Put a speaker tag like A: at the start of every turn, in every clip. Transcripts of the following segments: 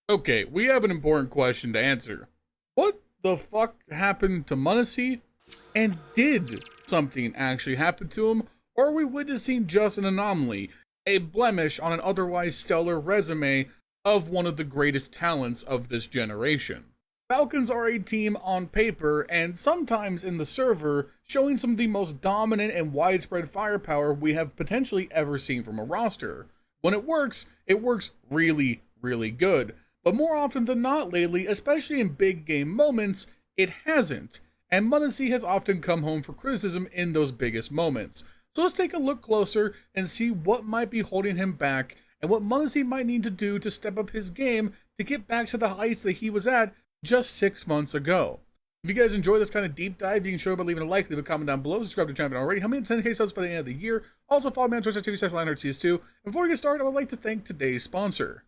A: Okay, we have an important question to answer. What the fuck happened to m0NESY? And did something actually happen to him? Or are we witnessing just an anomaly, a blemish on an otherwise stellar resume of one of the greatest talents of this generation? Falcons are a team on paper, and sometimes in the server, showing some of the most dominant and widespread firepower we have potentially ever seen from a roster. When it works really, really good. But more often than not lately, especially in big game moments, it hasn't. And m0NESY has often come home for criticism in those biggest moments. So let's take a look closer and see what might be holding him back and what m0NESY might need to do to step up his game to get back to the heights that he was at just 6 months ago. If you guys enjoy this kind of deep dive, you can show it by leaving a like, leave a comment down below, subscribe to the channel already. Help me to 10K subs by the end of the year. Also follow me on Twitter, CT Side LionHeartZ. And before we get started, I would like to thank today's sponsor.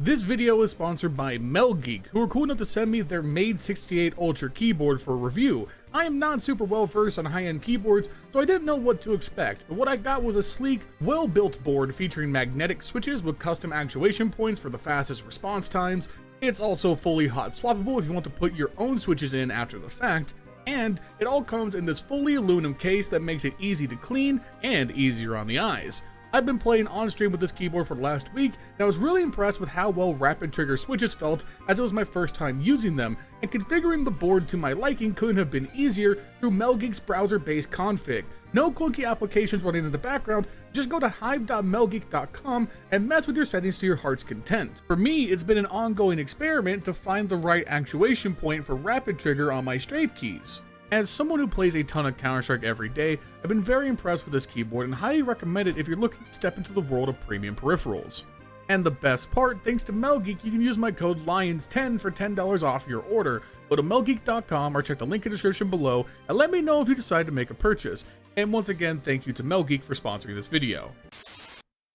A: This video is sponsored by m0NESY, who are cool enough to send me their Made 68 Ultra keyboard for review. I am not super well versed on high-end keyboards, so I didn't know what to expect, but what I got was a sleek, well-built board featuring magnetic switches with custom actuation points for the fastest response times. It's also fully hot swappable if you want to put your own switches in after the fact, and it all comes in this fully aluminum case that makes it easy to clean and easier on the eyes. I've been playing on stream with this keyboard for the last week, and I was really impressed with how well rapid trigger switches felt, as it was my first time using them, and configuring the board to my liking couldn't have been easier through m0NESY's browser-based config. No clunky applications running in the background, just go to hive.m0NESY.com and mess with your settings to your heart's content. For me, it's been an ongoing experiment to find the right actuation point for rapid trigger on my strafe keys. As someone who plays a ton of Counter-Strike every day, I've been very impressed with this keyboard and highly recommend it if you're looking to step into the world of premium peripherals. And the best part, thanks to m0NESY, you can use my code LIONS10 for $10 off your order. Go to m0NESY.com or check the link in the description below and let me know if you decide to make a purchase. And once again, thank you to m0NESY for sponsoring this video.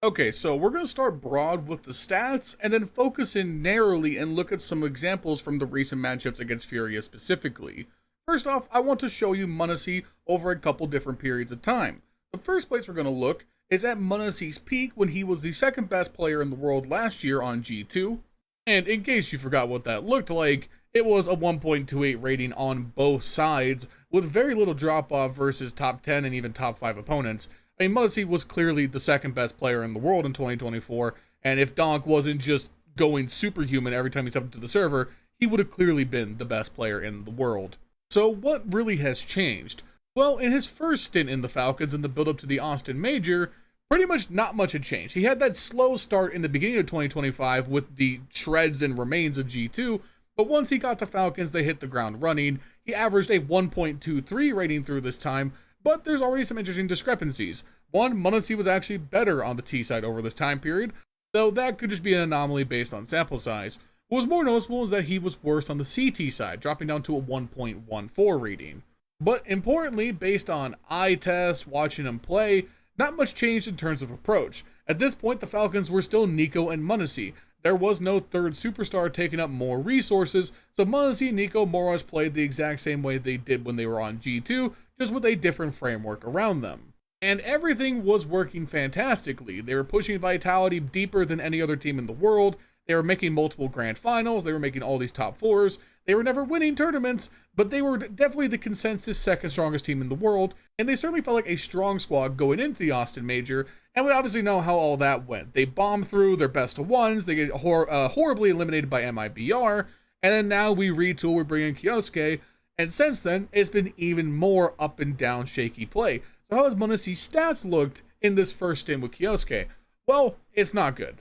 A: Okay, so we're going to start broad with the stats and then focus in narrowly and look at some examples from the recent matchups against Furia specifically. First off, I want to show you m0NESY over a couple different periods of time. The first place we're going to look is at m0NESY's peak when he was the second best player in the world last year on G2. And in case you forgot what that looked like, it was a 1.28 rating on both sides with very little drop off versus top 10 and even top 5 opponents. I mean, m0NESY was clearly the second best player in the world in 2024, and if Donk wasn't just going superhuman every time he stepped into the server, he would have clearly been the best player in the world. So what really has changed? Well, in his first stint in the Falcons in the build-up to the Austin Major, pretty much not much had changed. He had that slow start in the beginning of 2025 with the shreds and remains of G2, but once he got to Falcons, they hit the ground running. He averaged a 1.23 rating through this time, but there's already some interesting discrepancies. One, m0NESY was actually better on the T side over this time period, though that could just be an anomaly based on sample size. What was more noticeable is that he was worse on the CT side, dropping down to a 1.14 rating. But importantly, based on eye tests, watching him play, not much changed in terms of approach. At this point, the Falcons were still NiKo and m0NESY. There was no third superstar taking up more resources, so m0NESY and NiKo more or less played the exact same way they did when they were on G2, just with a different framework around them. And everything was working fantastically. They were pushing Vitality deeper than any other team in the world. They were making multiple grand finals, they were making all these top fours, they were never winning tournaments, but they were definitely the consensus second strongest team in the world, and they certainly felt like a strong squad going into the Austin Major, and we obviously know how all that went. They bombed through their best of ones, they get horribly eliminated by MIBR, and then now we retool, we bring in Kioske, and since then, it's been even more up and down shaky play. So how has m0NESY's stats looked in this first stint with Kioske? Well, it's not good.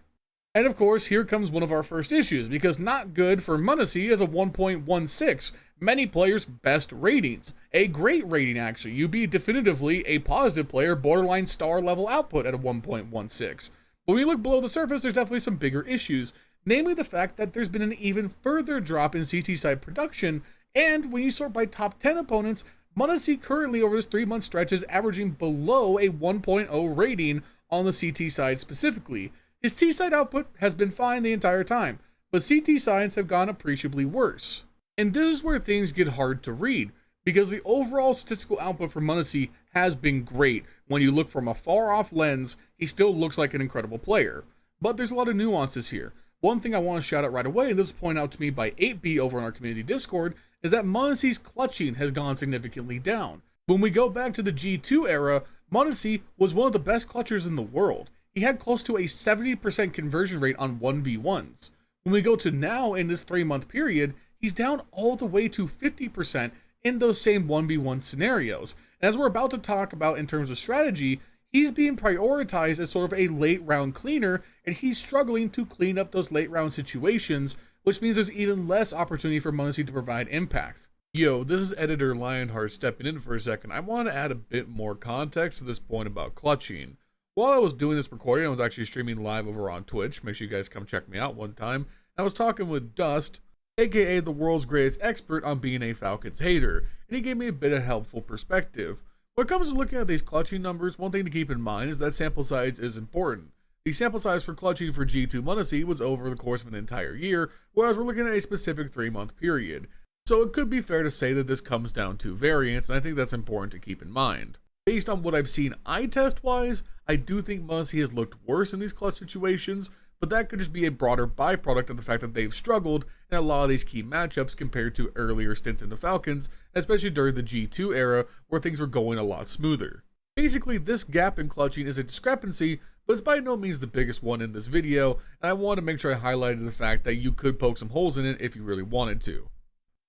A: And of course, here comes one of our first issues, because not good for m0NESY is a 1.16, many players' best ratings. A great rating, actually. You'd be definitively a positive player, borderline star level output at a 1.16. But when you look below the surface, there's definitely some bigger issues, namely the fact that there's been an even further drop in CT side production, and when you sort by top 10 opponents, m0NESY currently over this 3-month stretch is averaging below a 1.0 rating on the CT side specifically. His T-side output has been fine the entire time, but CT sides have gone appreciably worse. And this is where things get hard to read, because the overall statistical output for m0NESY has been great. When you look from a far-off lens, he still looks like an incredible player. But there's a lot of nuances here. one thing I want to shout out right away, and this is pointed out to me by 8B over on our community Discord, is that m0NESY's clutching has gone significantly down. When we go back to the G2 era, m0NESY was one of the best clutchers in the world. He had close to a 70% conversion rate on 1v1s. When we go to now in this 3-month period, he's down all the way to 50% in those same 1v1 scenarios. And as we're about to talk about in terms of strategy, he's being prioritized as sort of a late round cleaner, and he's struggling to clean up those late round situations, which means there's even less opportunity for m0NESY to provide impact. Yo, this is editor LionHeartZ stepping in for a second. I want to add a bit more context to this point about clutching. While I was doing this recording, I was actually streaming live over on Twitch. Make sure you guys come check me out one time. I was talking with Dust, aka the world's greatest expert on being a Falcons hater, and he gave me a bit of helpful perspective. When it comes to looking at these clutching numbers, one thing to keep in mind is that sample size is important. The sample size for clutching for G2 m0NESY was over the course of an entire year, whereas we're looking at a specific 3-month period. So it could be fair to say that this comes down to variance, and I think that's important to keep in mind. Based on what I've seen eye test wise, I do think m0NESY has looked worse in these clutch situations, but that could just be a broader byproduct of the fact that they've struggled in a lot of these key matchups compared to earlier stints in the Falcons, especially during the G2 era where things were going a lot smoother. Basically, this gap in clutching is a discrepancy, but it's by no means the biggest one in this video, and I want to make sure I highlighted the fact that you could poke some holes in it if you really wanted to.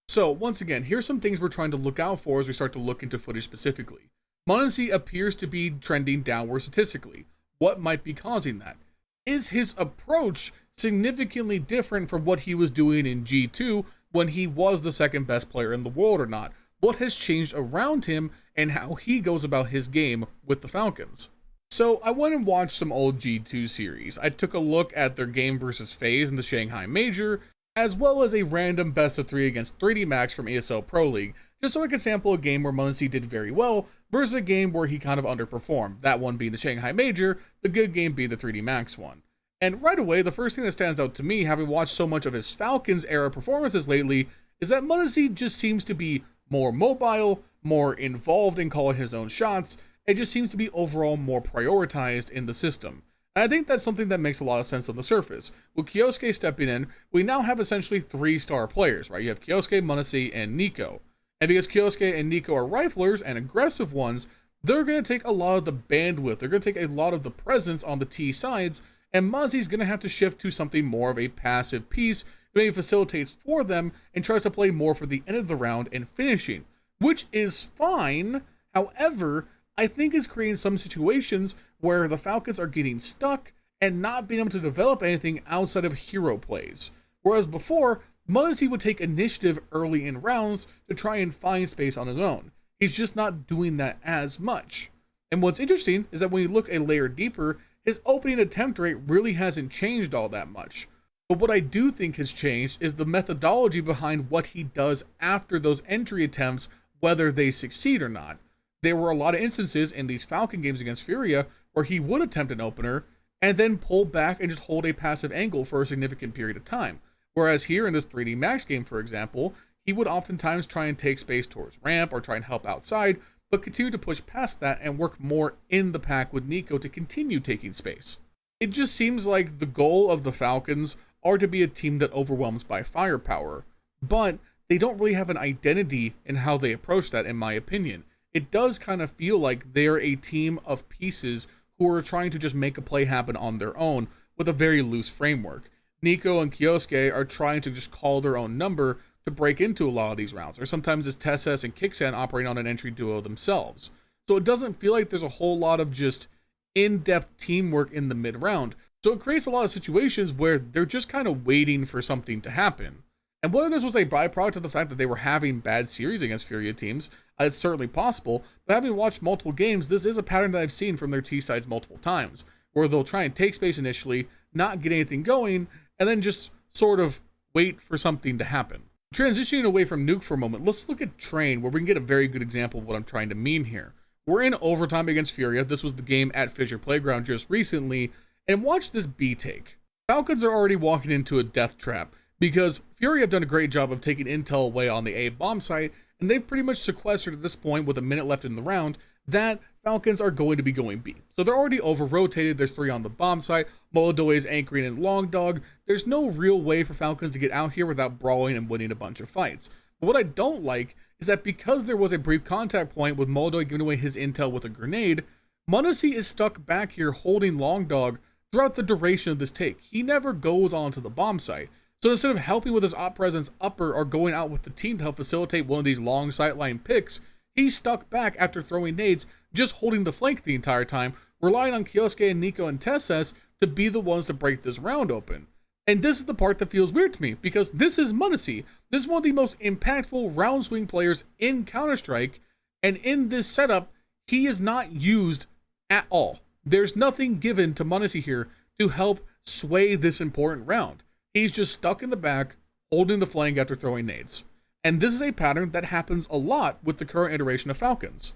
A: So once again, here's some things we're trying to look out for as we start to look into footage specifically. m0NESY appears to be trending downward statistically. What might be causing that? Is his approach significantly different from what he was doing in G2 when he was the second best player in the world or not? What has changed around him and how he goes about his game with the Falcons? So I went and watched some old G2 series. I took a look at their game versus FaZe in the Shanghai Major, as well as a random best of 3 against 3D Max from ESL Pro League, just so I could sample a game where m0NESY did very well versus a game where he kind of underperformed, that one being the Shanghai Major, the good game being the 3D Max one. And right away, the first thing that stands out to me, having watched so much of his Falcons era performances lately, is that m0NESY just seems to be more mobile, more involved in calling his own shots, and just seems to be overall more prioritized in the system. And I think that's something that makes a lot of sense on the surface. With Kioske stepping in, we now have essentially 3 star players, right? You have Kioske, m0NESY, and Nico. And because Kioske and Nico are riflers and aggressive ones, they're going to take a lot of the bandwidth, they're going to take a lot of the presence on the T sides, and m0NESY's going to have to shift to something more of a passive piece who maybe facilitates for them and tries to play more for the end of the round and finishing, which is fine. However, I think it's creating some situations where the Falcons are getting stuck and not being able to develop anything outside of hero plays. Whereas before, m0NESY would take initiative early in rounds to try and find space on his own. He's just not doing that as much. And what's interesting is that when you look a layer deeper, his opening attempt rate really hasn't changed all that much. But what I do think has changed is the methodology behind what he does after those entry attempts, whether they succeed or not. There were a lot of instances in these Falcon games against Furia where he would attempt an opener and then pull back and just hold a passive angle for a significant period of time. Whereas here in this 3D Max game, for example, he would oftentimes try and take space towards ramp or try and help outside, but continue to push past that and work more in the pack with Nico to continue taking space. It just seems like the goal of the Falcons are to be a team that overwhelms by firepower, but they don't really have an identity in how they approach that, in my opinion. It does kind of feel like they're a team of pieces who are trying to just make a play happen on their own with a very loose framework. Nico and Kioske are trying to just call their own number to break into a lot of these rounds, or sometimes it's Tesses and Kixan operating on an entry duo themselves. So it doesn't feel like there's a whole lot of just in-depth teamwork in the mid-round. So it creates a lot of situations where they're just kind of waiting for something to happen. And whether this was a byproduct of the fact that they were having bad series against Furia teams, it's certainly possible, but having watched multiple games, this is a pattern that I've seen from their T-sides multiple times, where they'll try and take space initially, not get anything going, and then just sort of wait for something to happen. Transitioning away from Nuke for a moment, let's look at Train, where we can get a very good example of what I'm trying to mean here. We're in overtime against Furia. This was the game at Fisher Playground just recently, and watch this B take. Falcons are already walking into a death trap, because Fury have done a great job of taking intel away on the A bomb site, and they've pretty much sequestered at this point with a minute left in the round. that Falcons are going to be going B. So they're already over-rotated. There's 3 on the bomb site. m0NESY is anchoring in long dog. There's no real way for Falcons to get out here without brawling and winning a bunch of fights. But what I don't like is that because there was a brief contact point with m0NESY giving away his intel with a grenade, m0NESY is stuck back here holding long dog throughout the duration of this take. He never goes onto the bomb site. So instead of helping with his op presence upper or going out with the team to help facilitate one of these long sightline picks, he's stuck back after throwing nades, just holding the flank the entire time, relying on Kioske and Nico and TeSeS to be the ones to break this round open. And this is the part that feels weird to me, because this is m0NESY. This is one of the most impactful round swing players in Counter-Strike, and in this setup, he is not used at all. There's nothing given to m0NESY here to help sway this important round. He's just stuck in the back, holding the flank after throwing nades. And this is a pattern that happens a lot with the current iteration of Falcons.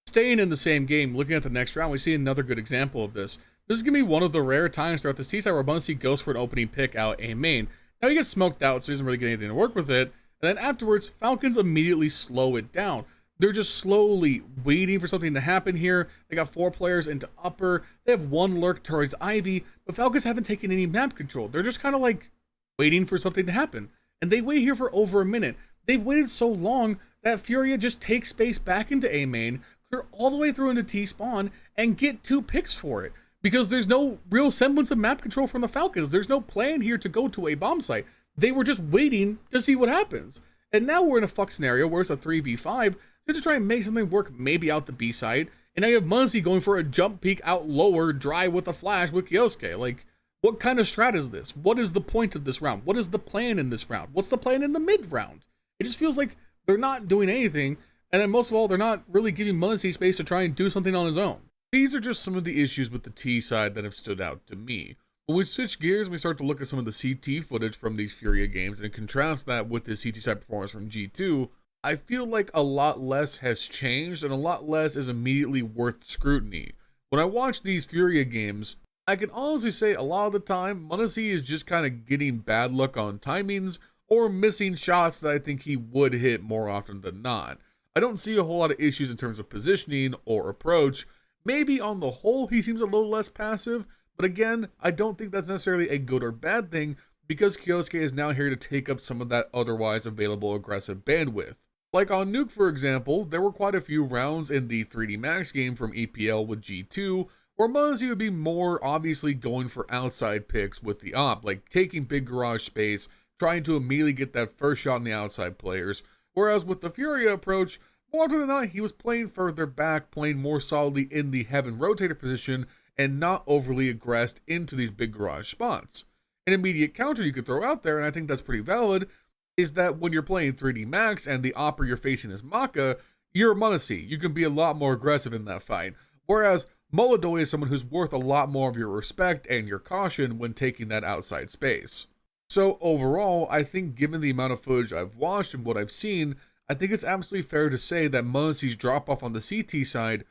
A: Staying in the same game, looking at the next round, we see another good example of this. This is going to be one of the rare times throughout this T-side where m0NESY goes for an opening pick out A main. Now he gets smoked out, so he doesn't really get anything to work with it. And then afterwards, Falcons immediately slow it down. They're just slowly waiting for something to happen here. They got 4 players into upper. They have 1 lurk towards Ivy, but Falcons haven't taken any map control. They're just kind of like waiting for something to happen. And they wait here for over a minute. They've waited so long that Furia just takes space back into A main, clear all the way through into T spawn, and get 2 picks for it. Because there's no real semblance of map control from the Falcons. There's no plan here to go to a bomb site. They were just waiting to see what happens. And now we're in a fuck scenario where it's a 3v5 to try and make something work maybe out the B side. And now you have m0NESY going for a jump peek out lower, dry with a flash with Kioske. Like, what kind of strat is this? What is the point of this round? What is the plan in this round? What's the plan in the mid round? It just feels like they're not doing anything. And then most of all, they're not really giving m0NESY space to try and do something on his own. These are just some of the issues with the T side that have stood out to me. When we switch gears and we start to look at some of the CT footage from these Furia games and contrast that with the CT side performance from G2, I feel like a lot less has changed and a lot less is immediately worth scrutiny. When I watch these Furia games, I can honestly say a lot of the time, m0NESY is just kind of getting bad luck on timings or missing shots that I think he would hit more often than not. I don't see a whole lot of issues in terms of positioning or approach. Maybe on the whole, he seems a little less passive, but again, I don't think that's necessarily a good or bad thing because Kioske is now here to take up some of that otherwise available aggressive bandwidth. Like on Nuke, for example, there were quite a few rounds in the 3D Max game from EPL with G2 where m0NESY would be more obviously going for outside picks with the op, like taking big garage space, trying to immediately get that first shot on the outside players, whereas with the Furia approach, more often than not, he was playing further back, playing more solidly in the heaven rotator position, and not overly aggressed into these big garage spots. An immediate counter you could throw out there, and I think that's pretty valid, is that when you're playing 3D Max and the opper you're facing is Maka, you're m0NESY. You can be a lot more aggressive in that fight. Whereas m0NESY is someone who's worth a lot more of your respect and your caution when taking that outside space. So overall, I think given the amount of footage I've watched and what I've seen, I think it's absolutely fair to say that m0NESY's drop-off on the CT side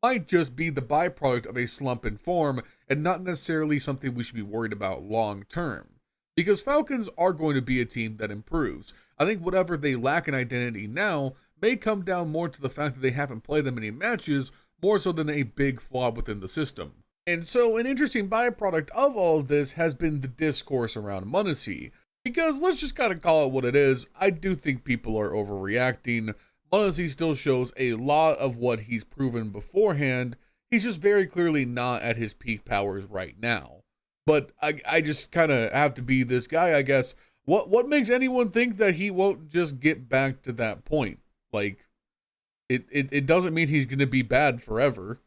A: might just be the byproduct of a slump in form and not necessarily something we should be worried about long-term. Because Falcons are going to be a team that improves. I think whatever they lack in identity now may come down more to the fact that they haven't played that many matches, more so than a big flaw within the system. And so an interesting byproduct of all of this has been the discourse around m0NESY. Because let's just kind of call it what it is, I do think people are overreacting. m0NESY still shows a lot of what he's proven beforehand. He's just very clearly not at his peak powers right now. But I just kind of have to be this guy, I guess. What makes anyone think that he won't just get back to that point? Like, it doesn't mean he's going to be bad forever.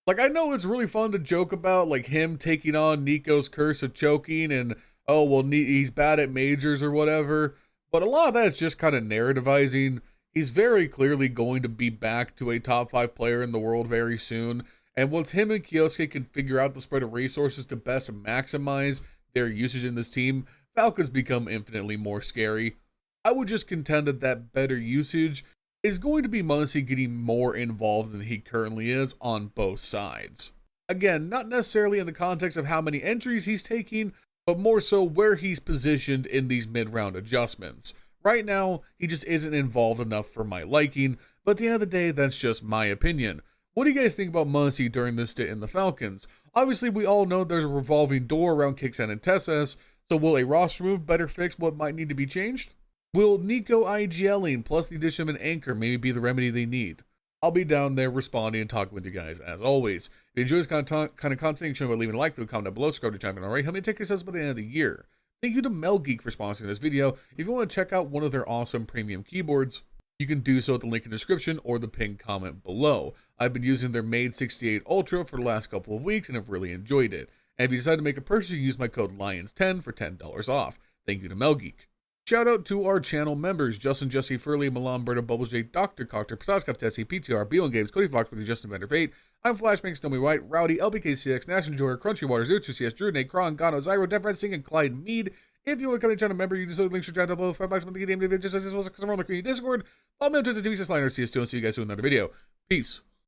A: Like, I know it's really fun to joke about, like, him taking on Nico's curse of choking and, oh, well, he's bad at majors or whatever. But a lot of that is just kind of narrativizing. He's very clearly going to be back to a top 5 player in the world very soon. And once him and Kioske can figure out the spread of resources to best maximize their usage in this team, Falcons become infinitely more scary. I would just contend that better usage is going to be m0NESY getting more involved than he currently is on both sides. Again, not necessarily in the context of how many entries he's taking, but more so where he's positioned in these mid-round adjustments. Right now, he just isn't involved enough for my liking, but at the end of the day, that's just my opinion. What do you guys think about m0NESY during this stint in the Falcons? Obviously, we all know there's a revolving door around Kicksan and Tessas, so will a roster move better fix what might need to be changed? Will Nico IGLing plus the addition of an anchor maybe be the remedy they need? I'll be down there responding and talking with you guys as always. If you enjoy this kind of content, show by leaving a like, leave a comment down below, subscribe to the channel already. Help me take yourselves by the end of the year. Thank you to m0NESY for sponsoring this video. If you want to check out one of their awesome premium keyboards, you can do so at the link in the description or the pinned comment below. I've been using their Made 68 Ultra for the last couple of weeks and have really enjoyed it. And if you decide to make a purchase, you use my code LIONS10 for $10 off. Thank you to m0NESY. Shout out to our channel members: Justin, Jesse, Furley, Milan Berta, Bubblesj, Dr. Cocktor, Patatas Kaftesi, PTR, B1 Games, Cody Foxworthy, Justin Vegt, I'm Flashbang, Snowy White, Rowdy, LBKcs, Snax Enjoyer, Crunchy Water, zerotwocs, drudenae, chron, Gano, Zyro, Devvrat Singh, and Clyde Mead. If you want to become a channel member, you can just links to down below. $5 month the game, just as well as on the Discord. Follow me on Twitter, TV, LionHeartZ, and see you guys soon in another video. Peace.